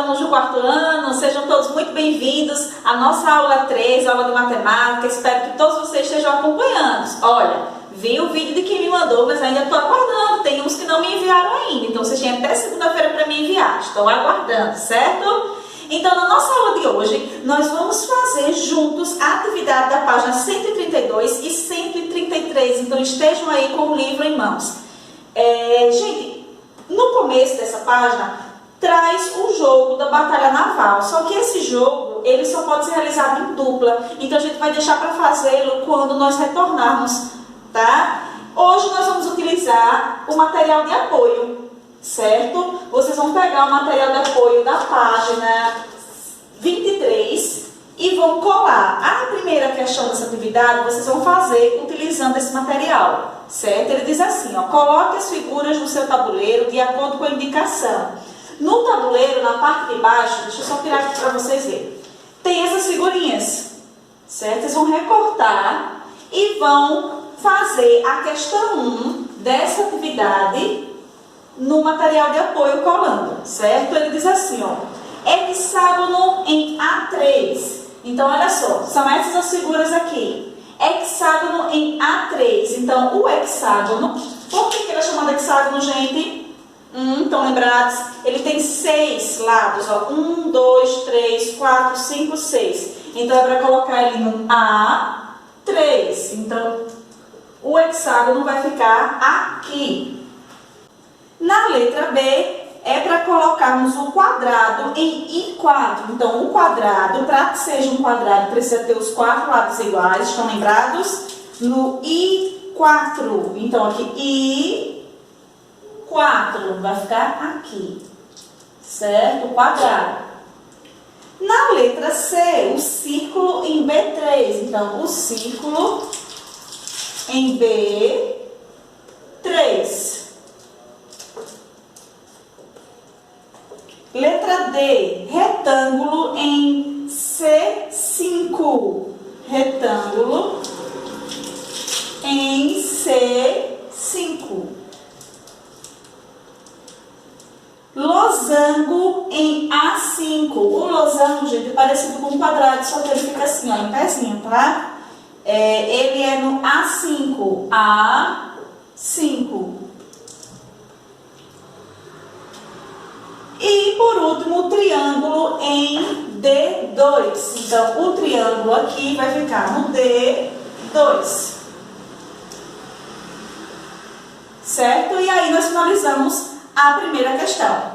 alunos do quarto ano, sejam todos muito bem-vindos à nossa aula 3, aula de matemática. Espero que todos vocês estejam acompanhando. Olha, vi o vídeo de quem me mandou, mas ainda estou aguardando. Tem uns que não me enviaram ainda, então vocês têm até segunda-feira para me enviar. Estou aguardando, certo? Então, na nossa aula de hoje, nós vamos fazer juntos a atividade da página 132 e 133. Então, estejam aí com o livro em mãos. Gente, no começo dessa página, traz o jogo da batalha naval. Só que esse jogo, ele só pode ser realizado em dupla. Então, a gente vai deixar para fazê-lo quando nós retornarmos, tá? Hoje, nós vamos utilizar o material de apoio, certo? Vocês vão pegar o material de apoio da página 23 e vão colar. A primeira questão dessa atividade, vocês vão fazer utilizando esse material, certo? Ele diz assim, ó, coloque as figuras no seu tabuleiro de acordo com a indicação. No tabuleiro, na parte de baixo, deixa eu só tirar aqui para vocês verem, tem essas figurinhas, certo? Vocês vão recortar e vão fazer a questão 1 dessa atividade no material de apoio colando, certo? Ele diz assim, ó, hexágono em A3. Então, olha só, são essas as figuras aqui. Hexágono em A3. Então, o hexágono, por que ele é chamado hexágono, gente? Estão lembrados? Ele tem 6 lados, ó. 1, 2, 3, 4, 5, 6. Então, é para colocar ele no A3. Então, o hexágono vai ficar aqui. Na letra B, é para colocarmos o quadrado em I4. Então, o quadrado, para que seja um quadrado, precisa ter os 4 lados iguais. Estão lembrados? No I4. Então, aqui, I4 vai ficar aqui. Certo? O quadrado. Na letra C, o círculo em B3. Então, o círculo em B3. Letra D, retângulo em C5. Retângulo em C5. Losango em A5. O losango, gente, é parecido com um quadrado, só que ele fica assim, ó, em pezinho, tá? Ele é no A5. A5. E, por último, o triângulo em D2. Então, o triângulo aqui vai ficar no D2. Certo? E aí, nós finalizamos a primeira questão.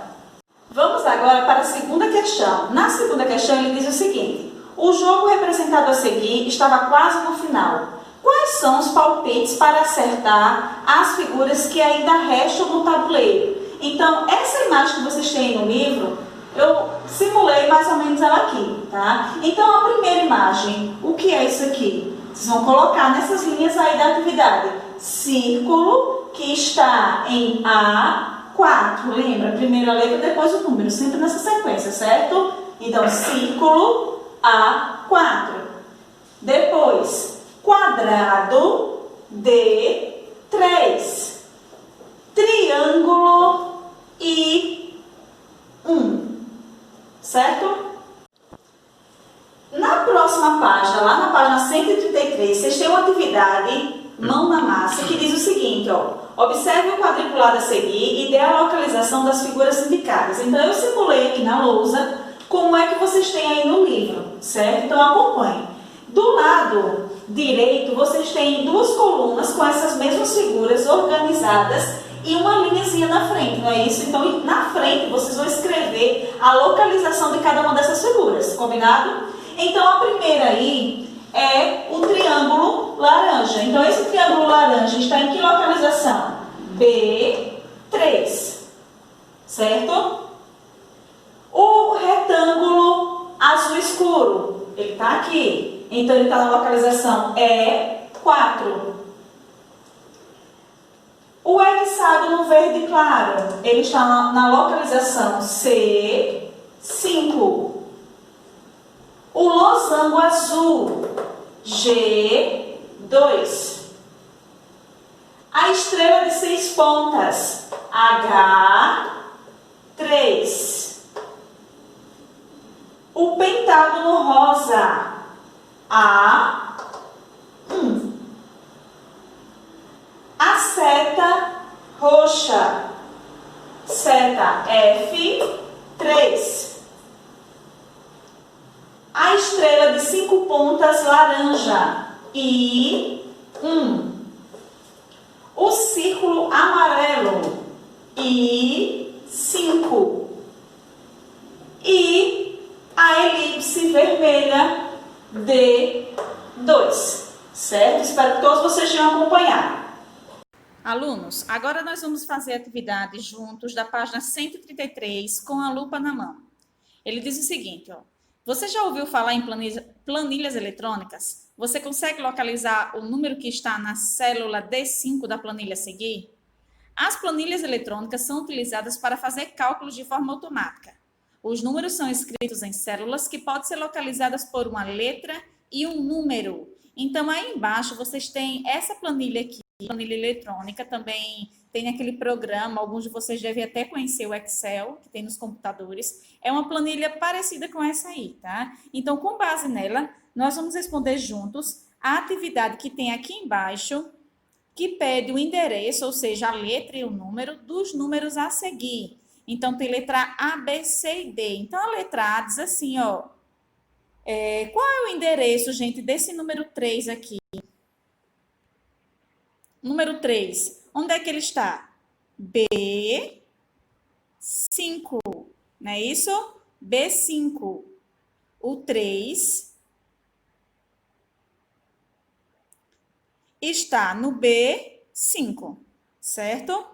Vamos agora para a segunda questão. Na segunda questão, ele diz o seguinte. O jogo representado a seguir estava quase no final. Quais são os palpites para acertar as figuras que ainda restam no tabuleiro? Então, essa imagem que vocês têm no livro, eu simulei mais ou menos ela aqui, tá? Então, a primeira imagem, o que é isso aqui? Vocês vão colocar nessas linhas aí da atividade. Círculo que está em A4. Lembra? Primeiro a letra, depois o número. Sempre nessa sequência, certo? Então, círculo A4. Depois, quadrado D3. Triângulo I1, certo? Na próxima página, lá na página 133, vocês têm uma atividade, mão na massa, que diz o seguinte, ó. Observe o quadriculado a seguir e dê a localização das figuras indicadas. Então, eu simulei aqui na lousa como é que vocês têm aí no livro, certo? Então, acompanhe. Do lado direito, vocês têm 2 colunas com essas mesmas figuras organizadas e uma linhazinha na frente, não é isso? Então, na frente, vocês vão escrever a localização de cada uma dessas figuras, combinado? Então, a primeira aí é o triângulo laranja. Então, esse triângulo laranja está em que localização? B3, certo? O retângulo azul escuro, ele está aqui. Então, ele está na localização E4. O hexágono verde claro, ele está na localização C5. O losango azul, G2. A estrela de 6 pontas, H3. O pentágono rosa. A1. A seta roxa. Seta F3. A estrela de 5 pontas laranja. I1. O círculo amarelo. I5. E a elipse vermelha D2. Certo? Espero que todos vocês tenham acompanhado. Alunos, agora nós vamos fazer a atividade juntos da página 133 com a lupa na mão. Ele diz o seguinte, ó. Você já ouviu falar em planilhas eletrônicas? Você consegue localizar o número que está na célula D5 da planilha a seguir? As planilhas eletrônicas são utilizadas para fazer cálculos de forma automática. Os números são escritos em células que podem ser localizadas por uma letra e um número. Então, aí embaixo vocês têm essa planilha aqui, planilha eletrônica, também tem aquele programa, alguns de vocês devem até conhecer o Excel, que tem nos computadores. É uma planilha parecida com essa aí, tá? Então, com base nela, nós vamos responder juntos a atividade que tem aqui embaixo, que pede o endereço, ou seja, a letra e o número dos números a seguir. Então, tem letra A, B, C e D. Então, a letra A diz assim, ó, qual é o endereço, gente, desse número 3 aqui? Número 3, onde é que ele está? B5, não é isso? B5. O 3 está no B5, certo?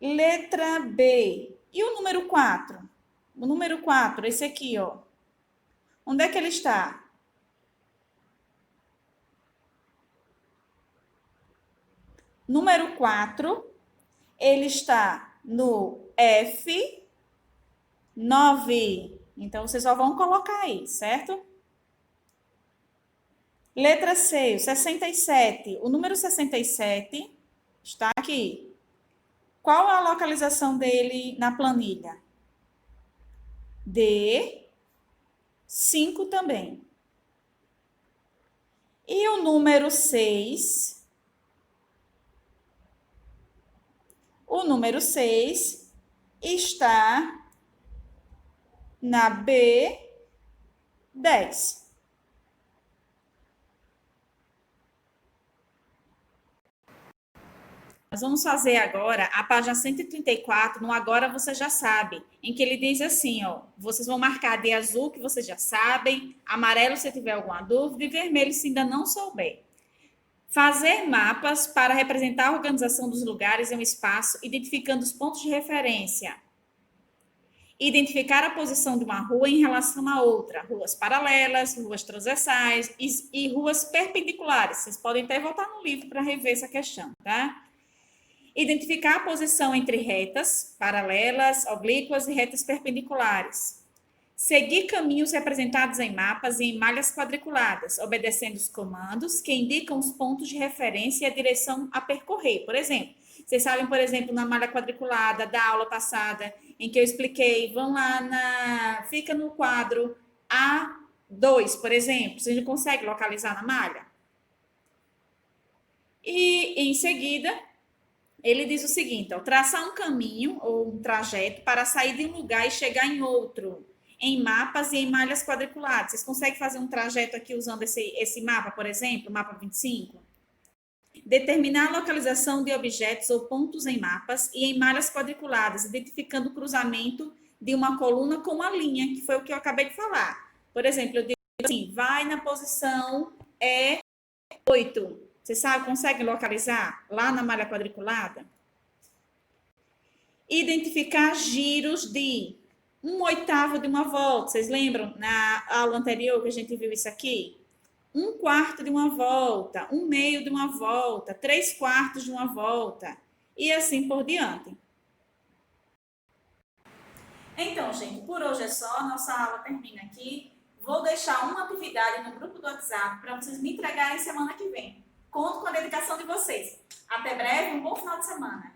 Letra B. E o número 4? O número 4, esse aqui, ó. Onde é que ele está? Número 4, ele está no F9. Então, vocês só vão colocar aí, certo? Letra C, o 67. O número 67 está aqui. Qual a localização dele na planilha? D5 também. E o número 6? O número 6 está na B10. Nós vamos fazer agora a página 134, no Agora Você Já Sabe, em que ele diz assim, ó, vocês vão marcar de azul, que vocês já sabem, amarelo se tiver alguma dúvida, e vermelho se ainda não souber. Fazer mapas para representar a organização dos lugares em um espaço, identificando os pontos de referência. Identificar a posição de uma rua em relação a outra. Ruas paralelas, ruas transversais e ruas perpendiculares. Vocês podem até voltar no livro para rever essa questão, tá? Identificar a posição entre retas paralelas, oblíquas e retas perpendiculares. Seguir caminhos representados em mapas e em malhas quadriculadas, obedecendo os comandos que indicam os pontos de referência e a direção a percorrer. Por exemplo, vocês sabem, por exemplo, na malha quadriculada da aula passada, em que eu expliquei, vão lá, fica no quadro A2, por exemplo, vocês não conseguem localizar na malha? E, em seguida, ele diz o seguinte, ó, traçar um caminho ou um trajeto para sair de um lugar e chegar em outro, em mapas e em malhas quadriculadas. Vocês conseguem fazer um trajeto aqui usando esse mapa, por exemplo, o mapa 25? Determinar a localização de objetos ou pontos em mapas e em malhas quadriculadas, identificando o cruzamento de uma coluna com uma linha, que foi o que eu acabei de falar. Por exemplo, eu digo assim, vai na posição E8. Você sabe, consegue localizar lá na malha quadriculada? Identificar giros de 1/8 de uma volta. Vocês lembram na aula anterior que a gente viu isso aqui? 1/4 de uma volta, 1/2 de uma volta, 3/4 de uma volta e assim por diante. Então, gente, por hoje é só. Nossa aula termina aqui. Vou deixar uma atividade no grupo do WhatsApp para vocês me entregarem semana que vem. Conto com a dedicação de vocês. Até breve, um bom final de semana.